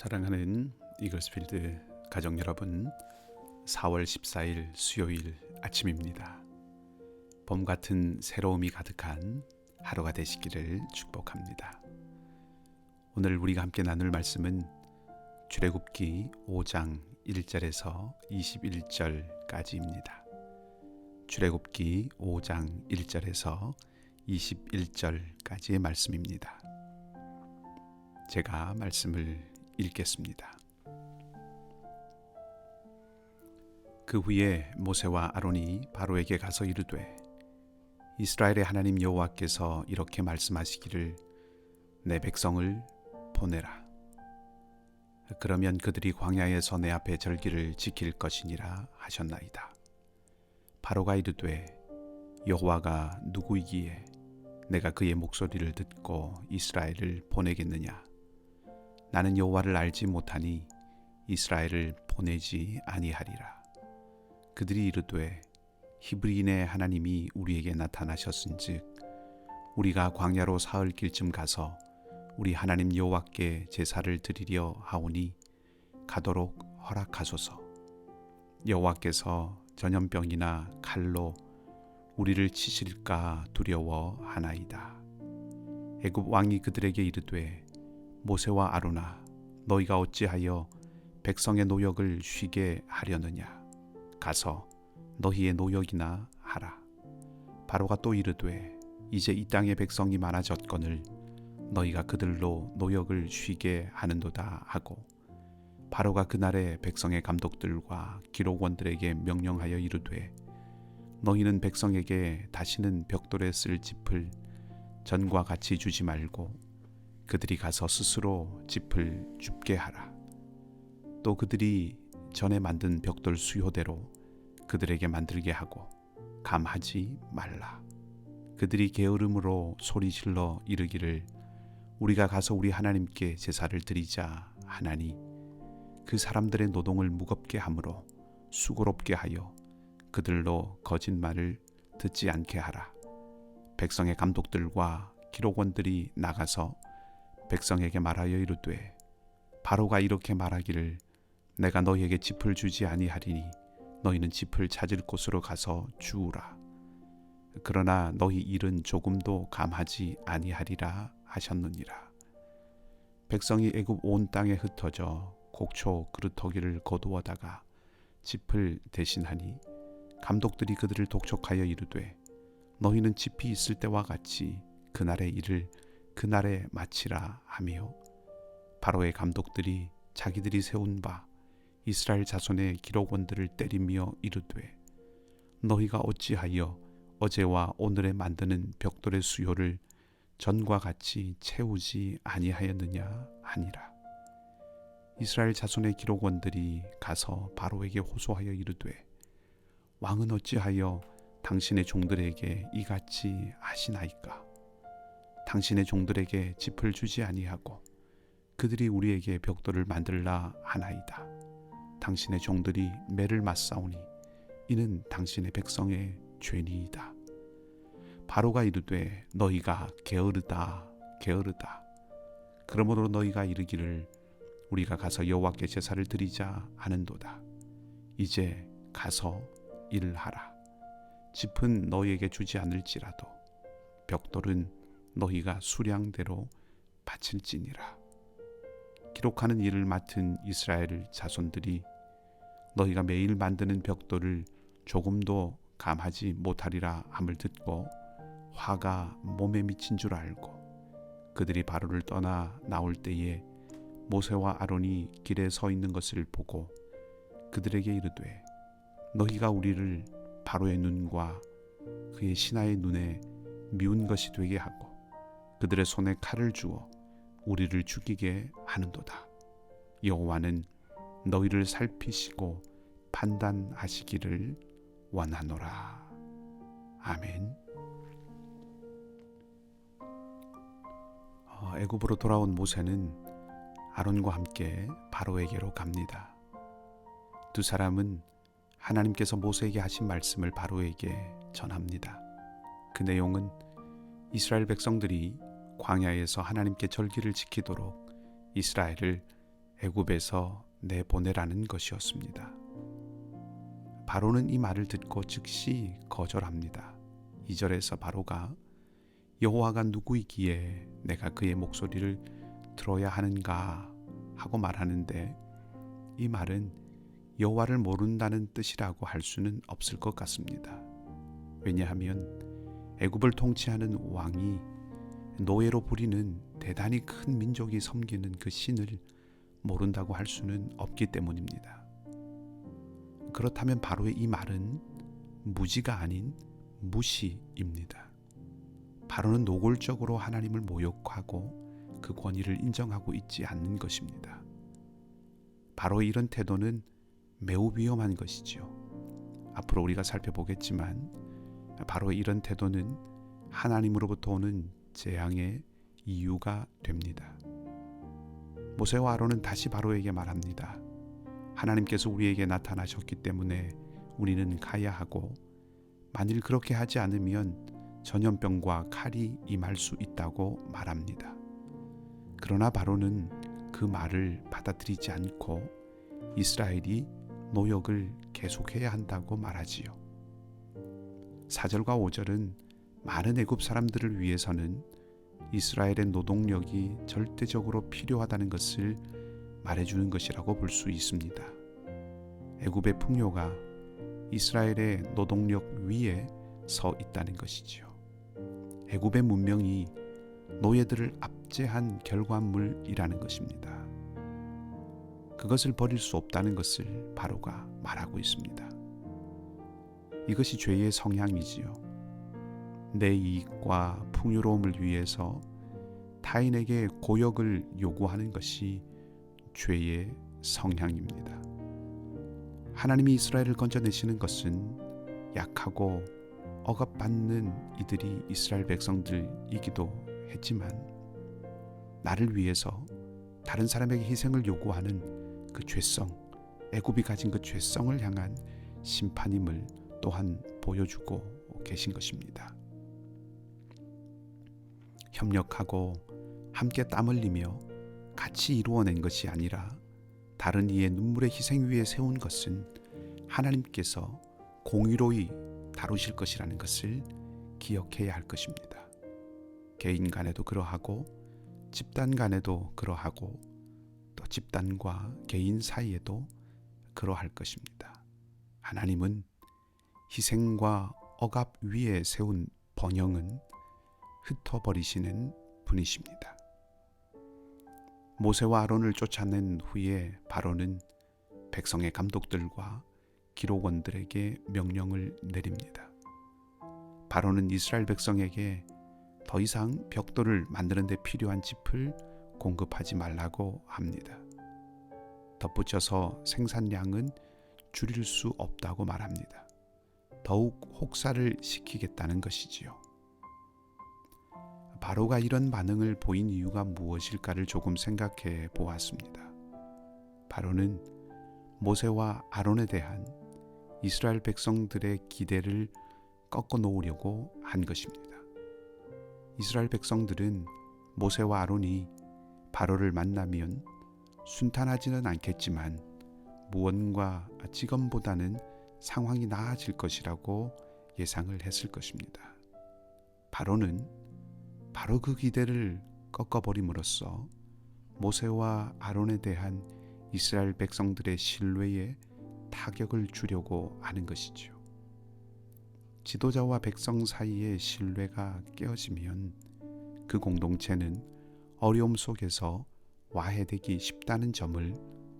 사랑하는 이글스필드 가족 여러분, 4월 14일 수요일 아침입니다. 봄 같은 새로움이 가득한 하루가 되시기를 축복합니다. 오늘 우리가 함께 나눌 말씀은 출애굽기 5장 1절에서 21절까지입니다. 출애굽기 5장 1절에서 21절까지의 말씀입니다. 제가 말씀을 읽겠습니다. 그 후에 모세와 아론이 바로에게 가서 이르되, 이스라엘의 하나님 여호와께서 이렇게 말씀하시기를 내 백성을 보내라. 그러면 그들이 광야에서 내 앞에 절기를 지킬 것이니라 하셨나이다. 바로가 이르되, 여호와가 누구이기에 내가 그의 목소리를 듣고 이스라엘을 보내겠느냐? 나는 여호와를 알지 못하니 이스라엘을 보내지 아니하리라. 그들이 이르되, 히브리인의 하나님이 우리에게 나타나셨은즉 우리가 광야로 사흘 길쯤 가서 우리 하나님 여호와께 제사를 드리려 하오니 가도록 허락하소서. 여호와께서 전염병이나 칼로 우리를 치실까 두려워하나이다. 애굽 왕이 그들에게 이르되, 모세와 아론아, 너희가 어찌하여 백성의 노역을 쉬게 하려느냐? 가서 너희의 노역이나 하라. 바로가 또 이르되, 이제 이 땅의 백성이 많아졌거늘 너희가 그들로 노역을 쉬게 하는도다 하고, 바로가 그날에 백성의 감독들과 기록원들에게 명령하여 이르되, 너희는 백성에게 다시는 벽돌에 쓸 짚을 전과 같이 주지 말고 그들이 가서 스스로 짚을 줍게 하라. 또 그들이 전에 만든 벽돌 수요대로 그들에게 만들게 하고 감하지 말라. 그들이 게으름으로 소리질러 이르기를 우리가 가서 우리 하나님께 제사를 드리자 하나니 그 사람들의 노동을 무겁게 함으로 수고롭게 하여 그들로 거짓말을 듣지 않게 하라. 백성의 감독들과 기록원들이 나가서 백성에게 말하여 이르되, 바로가 이렇게 말하기를 내가 너희에게 짚을 주지 아니하리니 너희는 짚을 찾을 곳으로 가서 주우라. 그러나 너희 일은 조금도 감하지 아니하리라 하셨느니라. 백성이 애굽 온 땅에 흩어져 곡초 그루터기를 거두어다가 짚을 대신하니 감독들이 그들을 독촉하여 이르되, 너희는 짚이 있을 때와 같이 그날의 일을 그날에 마치라 하며, 바로의 감독들이 자기들이 세운 바 이스라엘 자손의 기록원들을 때리며 이르되, 너희가 어찌하여 어제와 오늘에 만드는 벽돌의 수요를 전과 같이 채우지 아니하였느냐 하니라. 이스라엘 자손의 기록원들이 가서 바로에게 호소하여 이르되, 왕은 어찌하여 당신의 종들에게 이같이 하시나이까? 당신의 종들에게 짚을 주지 아니하고 그들이 우리에게 벽돌을 만들라 하나이다. 당신의 종들이 매를 맞사오니 이는 당신의 백성의 죄니이다. 바로가 이르되, 너희가 게으르다 게으르다. 그러므로 너희가 이르기를 우리가 가서 여호와께 제사를 드리자 하는도다. 이제 가서 일하라. 짚은 너희에게 주지 않을지라도 벽돌은 너희가 수량대로 바칠지니라. 기록하는 일을 맡은 이스라엘 자손들이 너희가 매일 만드는 벽돌을 조금도 감하지 못하리라 함을 듣고 화가 몸에 미친 줄 알고 그들이 바로를 떠나 나올 때에 모세와 아론이 길에 서 있는 것을 보고 그들에게 이르되, 너희가 우리를 바로의 눈과 그의 신하의 눈에 미운 것이 되게 하고 그들의 손에 칼을 주어 우리를 죽이게 하는도다. 여호와는 너희를 살피시고 판단하시기를 원하노라. 아멘. 애굽으로 돌아온 모세는 아론과 함께 바로에게로 갑니다. 두 사람은 하나님께서 모세에게 하신 말씀을 바로에게 전합니다. 그 내용은 이스라엘 백성들이 광야에서 하나님께 절기를 지키도록 이스라엘을 애굽에서 내보내라는 것이었습니다. 바로는 이 말을 듣고 즉시 거절합니다. 2절에서 바로가 여호와가 누구이기에 내가 그의 목소리를 들어야 하는가 하고 말하는데, 이 말은 여호와를 모른다는 뜻이라고 할 수는 없을 것 같습니다. 왜냐하면 애굽을 통치하는 왕이 노예로 부리는 대단히 큰 민족이 섬기는 그 신을 모른다고 할 수는 없기 때문입니다. 그렇다면 바로의 이 말은 무지가 아닌 무시입니다. 바로는 노골적으로 하나님을 모욕하고 그 권위를 인정하고 있지 않는 것입니다. 바로의 이런 태도는 매우 위험한 것이지요. 앞으로 우리가 살펴보겠지만 바로의 이런 태도는 하나님으로부터 오는 재앙의 이유가 됩니다. 모세와 아론은 다시 바로에게 말합니다. 하나님께서 우리에게 나타나셨기 때문에 우리는 가야 하고, 만일 그렇게 하지 않으면 전염병과 칼이 임할 수 있다고 말합니다. 그러나 바로는 그 말을 받아들이지 않고 이스라엘이 노역을 계속해야 한다고 말하지요. 4절과 5절은 많은 애굽 사람들을 위해서는 이스라엘의 노동력이 절대적으로 필요하다는 것을 말해주는 것이라고 볼 수 있습니다. 애굽의 풍요가 이스라엘의 노동력 위에 서 있다는 것이지요. 애굽의 문명이 노예들을 압제한 결과물이라는 것입니다. 그것을 버릴 수 없다는 것을 바로가 말하고 있습니다. 이것이 죄의 성향이지요. 내 이익과 풍요로움을 위해서 타인에게 고역을 요구하는 것이 죄의 성향입니다. 하나님이 이스라엘을 건져내시는 것은 약하고 억압받는 이들이 이스라엘 백성들이기도 했지만, 나를 위해서 다른 사람에게 희생을 요구하는 그 죄성, 애굽이 가진 그 죄성을 향한 심판임을 또한 보여주고 계신 것입니다. 협력하고 함께 땀 흘리며 같이 이루어낸 것이 아니라 다른 이의 눈물의 희생 위에 세운 것은 하나님께서 공의로이 다루실 것이라는 것을 기억해야 할 것입니다. 개인 간에도 그러하고 집단 간에도 그러하고 또 집단과 개인 사이에도 그러할 것입니다. 하나님은 희생과 억압 위에 세운 번영은 흩어버리시는 분이십니다. 모세와 아론을 쫓아낸 후에 바로는 백성의 감독들과 기록원들에게 명령을 내립니다. 바로는 이스라엘 백성에게 더 이상 벽돌을 만드는 데 필요한 짚을 공급하지 말라고 합니다. 덧붙여서 생산량은 줄일 수 없다고 말합니다. 더욱 혹사를 시키겠다는 것이지요. 바로가 이런 반응을 보인 이유가 무엇일까를 조금 생각해 보았습니다. 바로는 모세와 아론에 대한 이스라엘 백성들의 기대를 꺾어 놓으려고 한 것입니다. 이스라엘 백성들은 모세와 아론이 바로를 만나면 순탄하지는 않겠지만 무언가 지금보다는 상황이 나아질 것이라고 예상을 했을 것입니다. 바로는 바로 그 기대를 꺾어버림으로써 모세와 아론에 대한 이스라엘 백성들의 신뢰에 타격을 주려고 하는 것이죠. 지도자와 백성 사이의 신뢰가 깨어지면 그 공동체는 어려움 속에서 와해되기 쉽다는 점을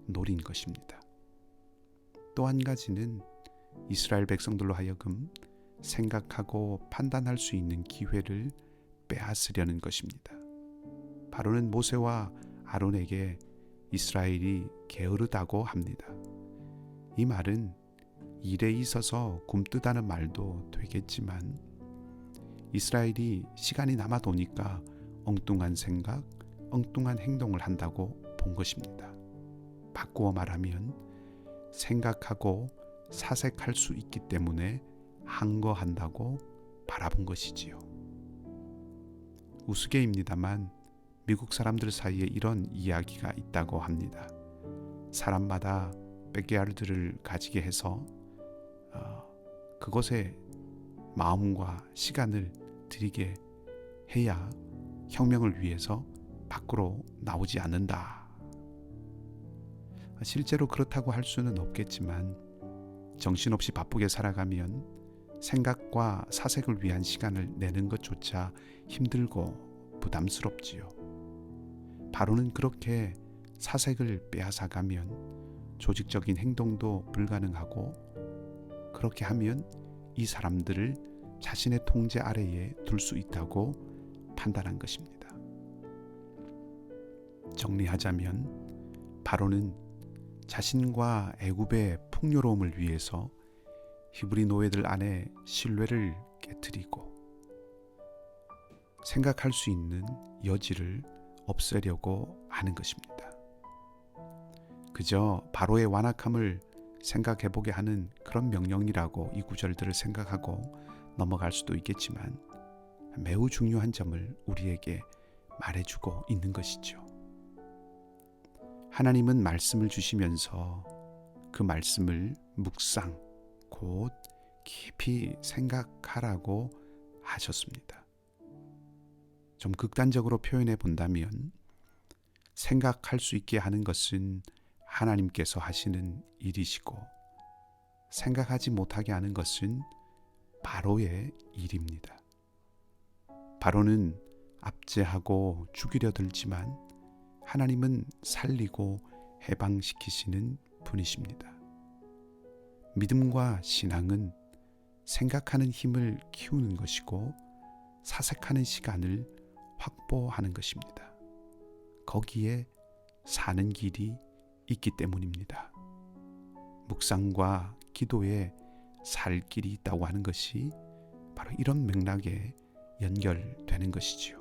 노린 것입니다. 또 한 가지는 이스라엘 백성들로 하여금 생각하고 판단할 수 있는 기회를 빼앗으려는 것입니다. 바로는 모세와 아론에게 이스라엘이 게으르다고 합니다. 이 말은 일에 있어서 굼뜨다는 말도 되겠지만, 이스라엘이 시간이 남아 도니까 엉뚱한 생각, 엉뚱한 행동을 한다고 본 것입니다. 바꾸어 말하면 생각하고 사색할 수 있기 때문에 항거한다고 바라본 것이지요. 우스개입니다만 미국 사람들 사이에 이런 이야기가 있다고 합니다. 사람마다 백야드를 가지게 해서 그곳에 마음과 시간을 들이게 해야 혁명을 위해서 밖으로 나오지 않는다. 실제로 그렇다고 할 수는 없겠지만 정신없이 바쁘게 살아가면 생각과 사색을 위한 시간을 내는 것조차 힘들고 부담스럽지요. 바로는 그렇게 사색을 빼앗아가면 조직적인 행동도 불가능하고, 그렇게 하면 이 사람들을 자신의 통제 아래에 둘 수 있다고 판단한 것입니다. 정리하자면 바로는 자신과 애굽의 풍요로움을 위해서 히브리 노예들 안에 신뢰를 깨트리고 생각할 수 있는 여지를 없애려고 하는 것입니다. 그저 바로의 완악함을 생각해보게 하는 그런 명령이라고 이 구절들을 생각하고 넘어갈 수도 있겠지만, 매우 중요한 점을 우리에게 말해주고 있는 것이죠. 하나님은 말씀을 주시면서 그 말씀을 묵상, 곧 깊이 생각하라고 하셨습니다. 좀 극단적으로 표현해 본다면, 생각할 수 있게 하는 것은 하나님께서 하시는 일이시고, 생각하지 못하게 하는 것은 바로의 일입니다. 바로는 압제하고 죽이려 들지만 하나님은 살리고 해방시키시는 분이십니다. 믿음과 신앙은 생각하는 힘을 키우는 것이고 사색하는 시간을 확보하는 것입니다. 거기에 사는 길이 있기 때문입니다. 묵상과 기도에 살 길이 있다고 하는 것이 바로 이런 맥락에 연결되는 것이지요.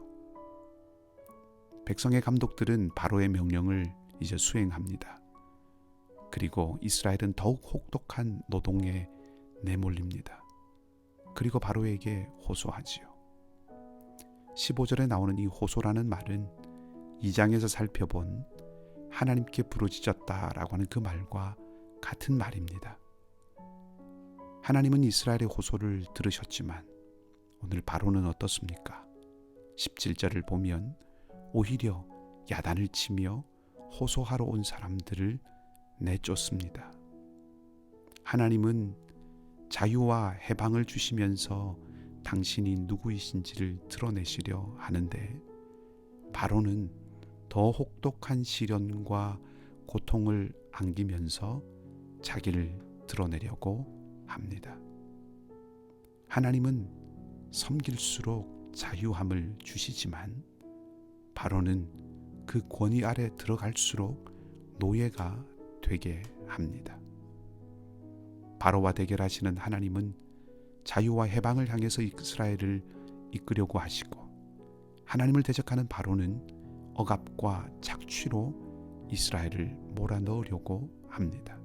백성의 감독들은 바로의 명령을 이제 수행합니다. 그리고 이스라엘은 더욱 혹독한 노동에 내몰립니다. 그리고 바로에게 호소하지요. 15절에 나오는 이 호소라는 말은 2장에서 살펴본 하나님께 부르짖었다라고 하는 그 말과 같은 말입니다. 하나님은 이스라엘의 호소를 들으셨지만 오늘 바로는 어떻습니까? 17절을 보면 오히려 야단을 치며 호소하러 온 사람들을 내쫓습니다. 하나님은 자유와 해방을 주시면서 당신이 누구이신지를 드러내시려 하는데, 바로는 더 혹독한 시련과 고통을 안기면서 자기를 드러내려고 합니다. 하나님은 섬길수록 자유함을 주시지만 바로는 그 권위 아래 들어갈수록 노예가 되게 합니다. 바로와 대결하시는 하나님은 자유와 해방을 향해서 이스라엘을 이끄려고 하시고, 하나님을 대적하는 바로는 억압과 착취로 이스라엘을 몰아넣으려고 합니다.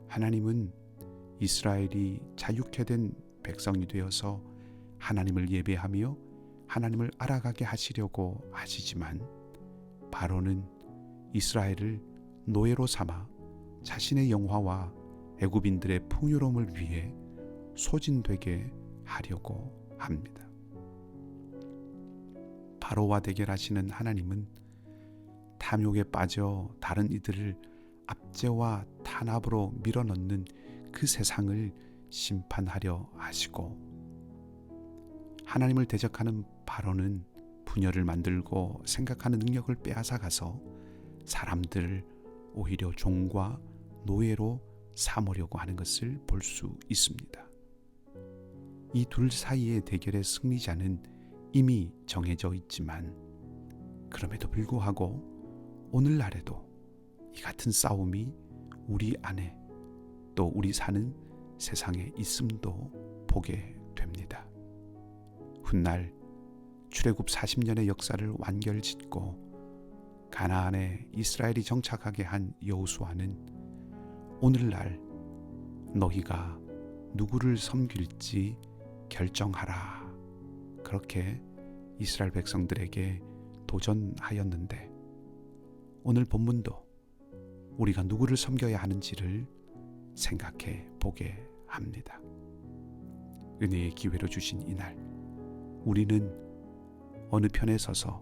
하나님은 이스라엘이 자유케 된 백성이 되어서 하나님을 예배하며 하나님을 알아가게 하시려고 하시지만, 바로는 이스라엘을 노예로 삼아 자신의 영화와 애굽인들의 풍요로움을 위해 소진되게 하려고 합니다. 바로와 대결하시는 하나님은 탐욕에 빠져 다른 이들을 압제와 탄압으로 밀어넣는 그 세상을 심판하려 하시고, 하나님을 대적하는 바로는 분열을 만들고 생각하는 능력을 빼앗아가서 사람들을 오히려 종과 노예로 삼으려고 하는 것을 볼 수 있습니다. 이 둘 사이의 대결의 승리자는 이미 정해져 있지만, 그럼에도 불구하고 오늘날에도 이 같은 싸움이 우리 안에, 또 우리 사는 세상에 있음도 보게 됩니다. 훗날 출애굽 40년의 역사를 완결짓고 가나안에 이스라엘이 정착하게 한 여호수아는 오늘날 너희가 누구를 섬길지 결정하라, 그렇게 이스라엘 백성들에게 도전하였는데, 오늘 본문도 우리가 누구를 섬겨야 하는지를 생각해 보게 합니다. 은혜의 기회로 주신 이날, 우리는 어느 편에 서서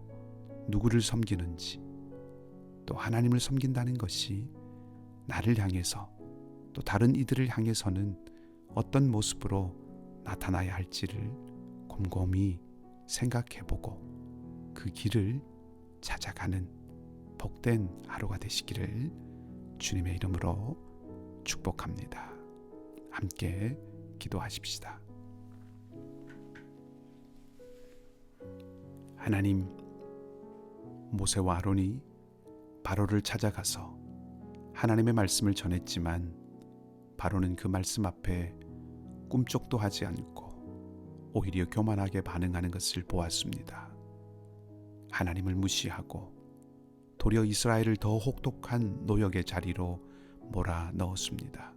누구를 섬기는지, 또 하나님을 섬긴다는 것이 나를 향해서 또 다른 이들을 향해서는 어떤 모습으로 나타나야 할지를 곰곰이 생각해보고 그 길을 찾아가는 복된 하루가 되시기를 주님의 이름으로 축복합니다. 함께 기도하십시다. 하나님, 모세와 아론이 바로를 찾아가서 하나님의 말씀을 전했지만 바로는 그 말씀 앞에 꿈쩍도 하지 않고 오히려 교만하게 반응하는 것을 보았습니다. 하나님을 무시하고 도리어 이스라엘을 더 혹독한 노역의 자리로 몰아넣었습니다.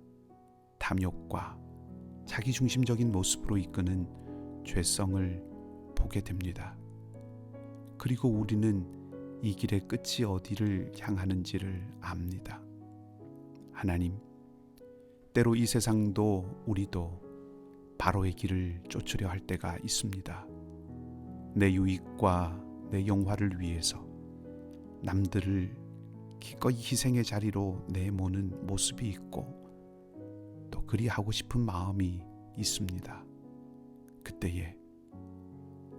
탐욕과 자기중심적인 모습으로 이끄는 죄성을 보게 됩니다. 그리고 우리는 이 길의 끝이 어디를 향하는지를 압니다. 하나님, 때로 이 세상도 우리도 바로의 길을 쫓으려 할 때가 있습니다. 내 유익과 내 영화를 위해서 남들을 기꺼이 희생의 자리로 내모는 모습이 있고 또 그리 하고 싶은 마음이 있습니다. 그때에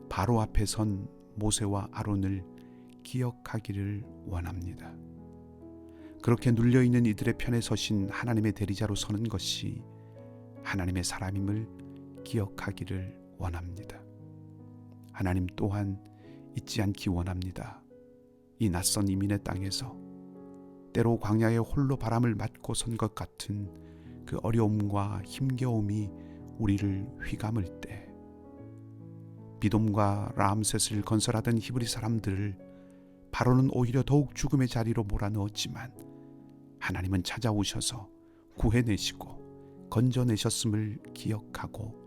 바로 앞에 선 모세와 아론을 기억하기를 원합니다. 그렇게 눌려있는 이들의 편에 서신 하나님의 대리자로 서는 것이 하나님의 사람임을 기억하기를 원합니다. 하나님 또한 잊지 않기 원합니다. 이 낯선 이민의 땅에서 때로 광야에 홀로 바람을 맞고 선 것 같은 그 어려움과 힘겨움이 우리를 휘감을 때 비돔과 람셋을 건설하던 히브리 사람들을 바로는 오히려 더욱 죽음의 자리로 몰아넣었지만 하나님은 찾아오셔서 구해내시고 건져내셨음을 기억하고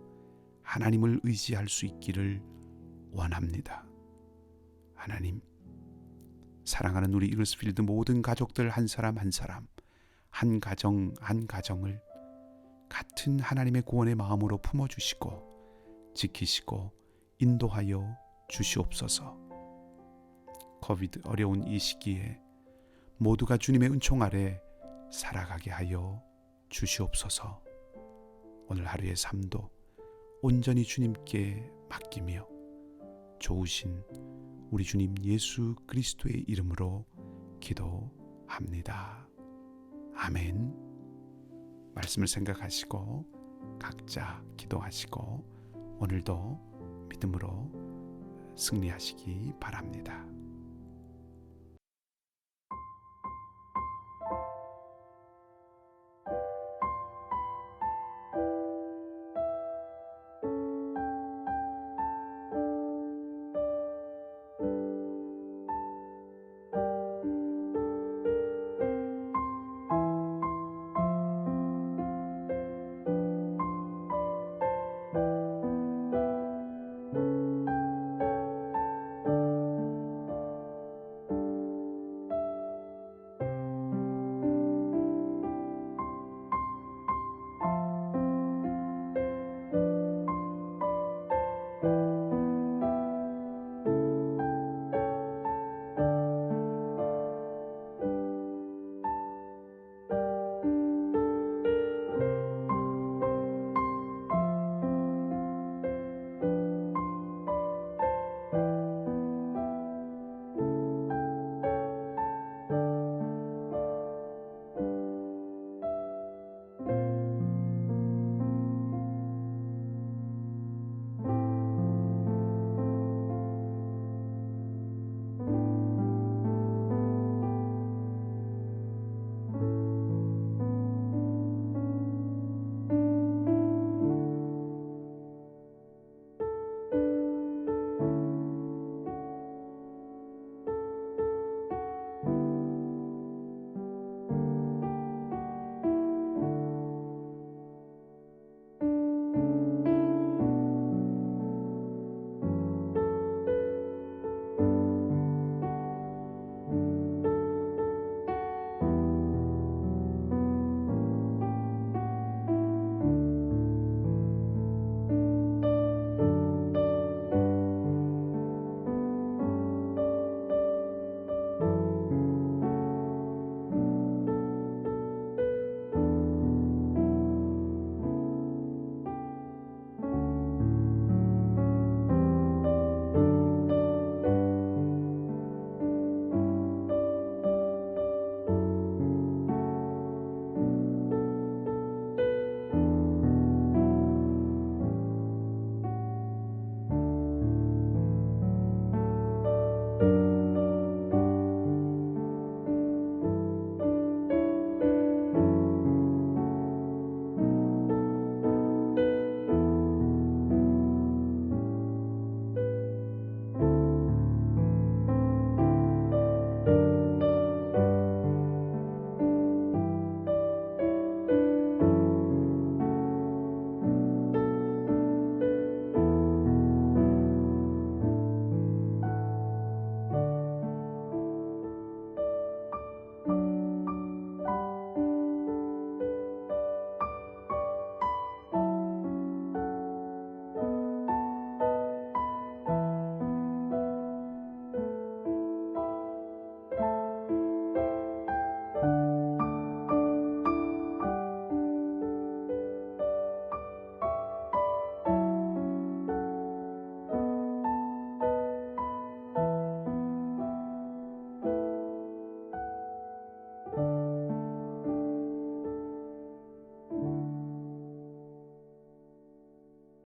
하나님을 의지할 수 있기를 원합니다. 하나님, 사랑하는 우리 이글스필드 모든 가족들 한 사람 한 사람, 한 가정 한 가정을 같은 하나님의 구원의 마음으로 품어주시고 지키시고 인도하여 주시옵소서. 코비드 어려운 이 시기에 모두가 주님의 은총 아래 살아가게 하여 주시옵소서. 오늘 하루의 삶도 온전히 주님께 맡기며 좋으신 우리 주님 예수 그리스도의 이름으로 기도합니다. 아멘. 말씀을 생각하시고 각자 기도하시고 오늘도 믿음으로 승리하시기 바랍니다.